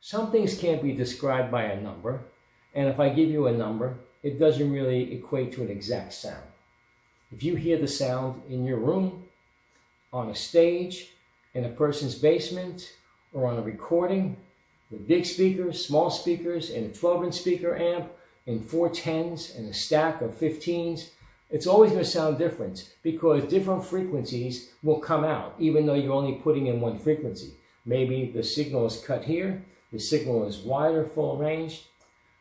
Some things can't be described by a number, and if I give you a number, it doesn't really equate to an exact sound. If you hear the sound in your room, on a stage, in a person's basement, or on a recording, with big speakers, small speakers, in a 12-inch speaker amp, in 4 10s, and a stack of 15s, it's always going to sound different because different frequencies will come out, even though you're only putting in one frequency. Maybe the signal is cut here, the signal is wider, full range.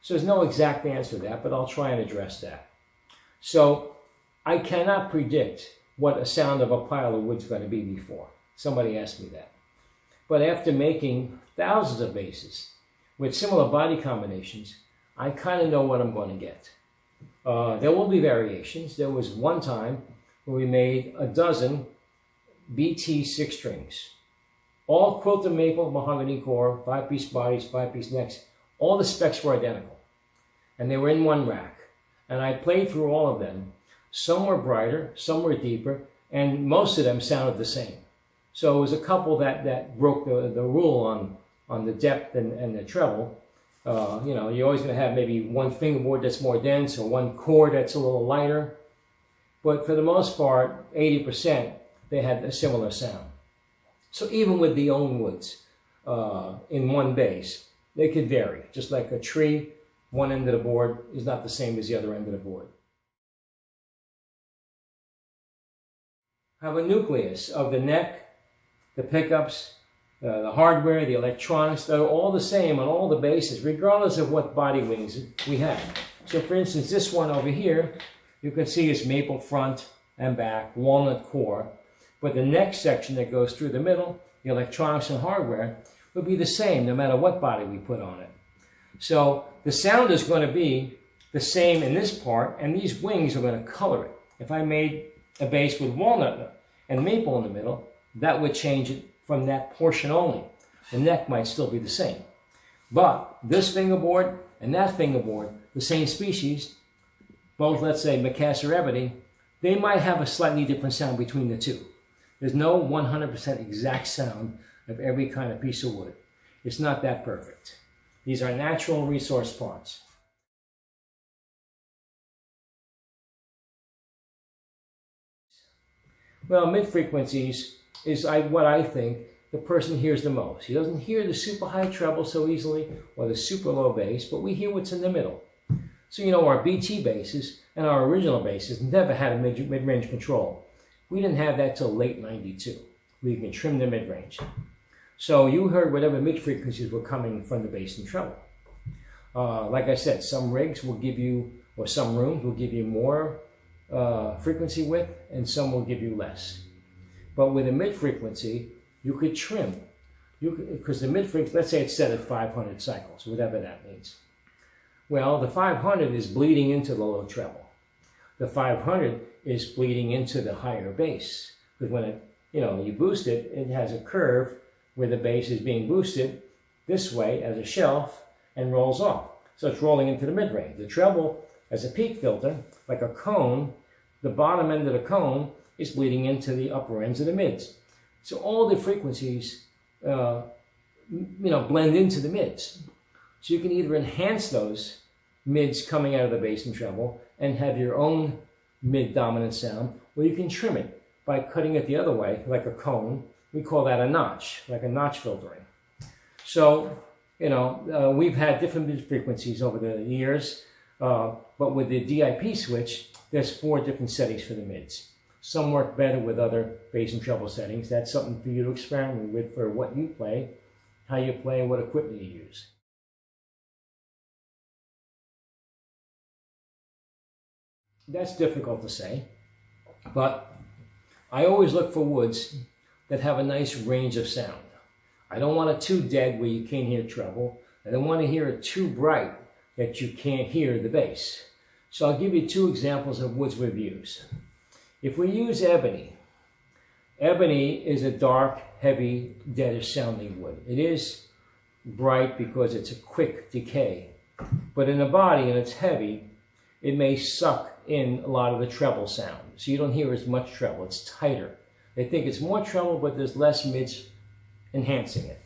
So there's no exact answer to that, but I'll try and address that. So I cannot predict what a sound of a pile of wood is going to be before. Somebody asked me that. But after making thousands of basses with similar body combinations, I kind of know what I'm going to get. There will be variations. There was one time where we made a dozen BT 6 strings, all quilted maple, mahogany core, 5-piece bodies, 5-piece necks. All the specs were identical, and they were in one rack. And I played through all of them. Some were brighter, some were deeper, and most of them sounded the same. So it was a couple that broke the rule on the depth and the treble. You know, you're always going to have maybe one fingerboard that's more dense or one chord that's a little lighter. But for the most part, 80%, they had a similar sound. So even with the own woods in one bass, they could vary. Just like a tree, one end of the board is not the same as the other end of the board. Have a nucleus of the neck, the pickups, the hardware, the electronics, they're all the same on all the basses, regardless of what body wings we have. So for instance, this one over here, you can see it's maple front and back, walnut core, but the neck section that goes through the middle, the electronics and hardware, would be the same no matter what body we put on it. So the sound is going to be the same in this part, and these wings are going to color it. If I made a bass with walnut and maple in the middle, that would change it from that portion only. The neck might still be the same. But this fingerboard and that fingerboard, the same species, both, let's say, Macassar ebony, they might have a slightly different sound between the two. There's no 100% exact sound of every kind of piece of wood. It's not that perfect. These are natural resource parts. Well, mid-frequencies is what I think the person hears the most. He doesn't hear the super high treble so easily or the super low bass, but we hear what's in the middle. So, you know, our BT basses and our original basses never had a mid-range control. We didn't have that till late 92. We can trim the mid-range. So you heard whatever mid-frequencies were coming from the bass and treble. Like I said, some rigs will give you, or some rooms will give you more frequency width, and some will give you less. But with a mid-frequency, you could trim. Because the mid-frequency, let's say it's set at 500 cycles, whatever that means. Well, the 500 is bleeding into the low treble. The 500 is bleeding into the higher bass. Because when you boost it, it has a curve where the bass is being boosted this way as a shelf and rolls off. So it's rolling into the mid-range. The treble, as a peak filter, like a cone, the bottom end of the cone is bleeding into the upper ends of the mids. So all the frequencies, blend into the mids. So you can either enhance those mids coming out of the bass and treble and have your own mid-dominant sound, or you can trim it by cutting it the other way, like a cone. We call that a notch, like a notch filtering. So, we've had different mid frequencies over the years, but with the DIP switch, there's 4 different settings for the mids. Some work better with other bass and treble settings. That's something for you to experiment with for what you play, how you play, and what equipment you use. That's difficult to say, but I always look for woods that have a nice range of sound. I don't want it too dead where you can't hear treble. I don't want to hear it too bright that you can't hear the bass. So I'll give you 2 examples of woods we've used. If we use ebony, ebony is a dark, heavy, deadish sounding wood. It is bright because it's a quick decay. But in the body, and it's heavy, it may suck in a lot of the treble sound. So you don't hear as much treble. It's tighter. They think it's more treble, but there's less mids enhancing it.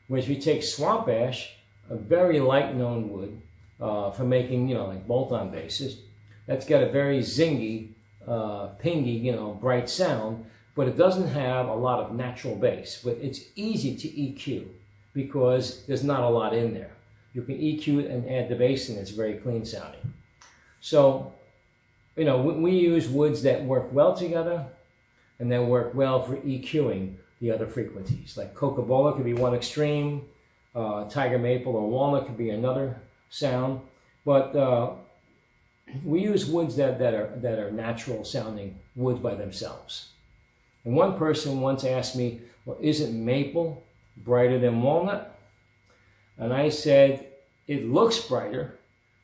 Whereas if you take swamp ash, a very light known wood for making, like bolt-on bases, that's got a very zingy, pingy, bright sound, but it doesn't have a lot of natural bass. But it's easy to EQ because there's not a lot in there. You can EQ and add the bass and it's very clean sounding. So, we use woods that work well together and that work well for EQing the other frequencies. Like cocobolo could be one extreme, tiger maple or walnut could be another sound. But we use woods that are natural sounding woods by themselves. And one person once asked me, well, isn't maple brighter than walnut? And I said, it looks brighter,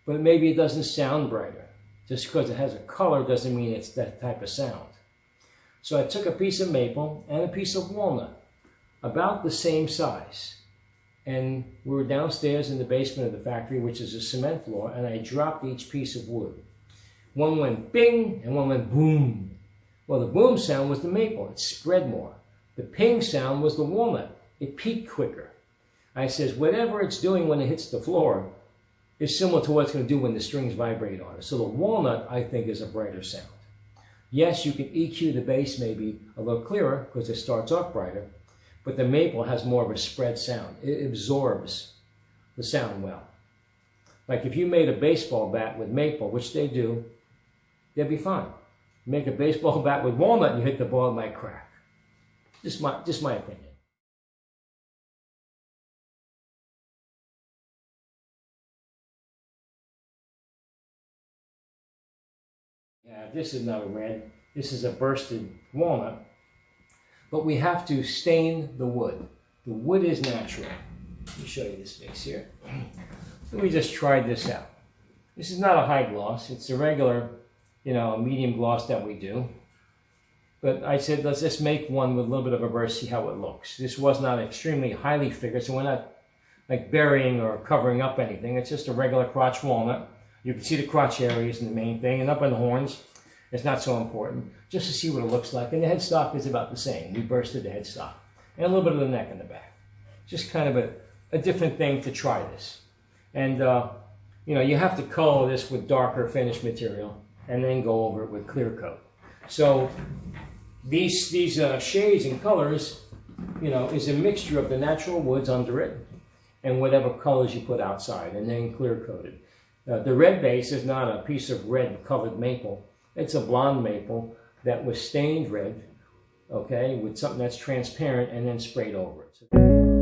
but maybe it doesn't sound brighter. Just because it has a color doesn't mean it's that type of sound. So I took a piece of maple and a piece of walnut, about the same size. And we were downstairs in the basement of the factory, which is a cement floor, and I dropped each piece of wood. One went bing and one went boom. Well, the boom sound was the maple. It spread more. The ping sound was the walnut. It peaked quicker. I says, whatever it's doing when it hits the floor is similar to what it's going to do when the strings vibrate on it. So the walnut, I think, is a brighter sound. Yes, you can EQ the bass maybe a little clearer because it starts off brighter, but the maple has more of a spread sound. It absorbs the sound well. Like if you made a baseball bat with maple, which they do, they'd be fine. Make a baseball bat with walnut and you hit the ball, it might crack. Just my opinion. Yeah, this is not a red. This is a bursted walnut. But we have to stain the wood. The wood is natural. Let me show you this base here. We just tried this out. This is not a high gloss. It's a regular, medium gloss that we do. But I said, let's just make one with a little bit of a burst, see how it looks. This was not extremely highly figured, so we're not like burying or covering up anything. It's just a regular crotch walnut. You can see the crotch areas in the main thing, and up on the horns, it's not so important, just to see what it looks like. And the headstock is about the same. We bursted the headstock. And a little bit of the neck and the back. Just kind of a different thing to try this. And, you have to color this with darker finish material and then go over it with clear coat. So these shades and colors, is a mixture of the natural woods under it and whatever colors you put outside and then clear coated. The red base is not a piece of red colored maple. It's a blonde maple that was stained red, okay, with something that's transparent and then sprayed over it.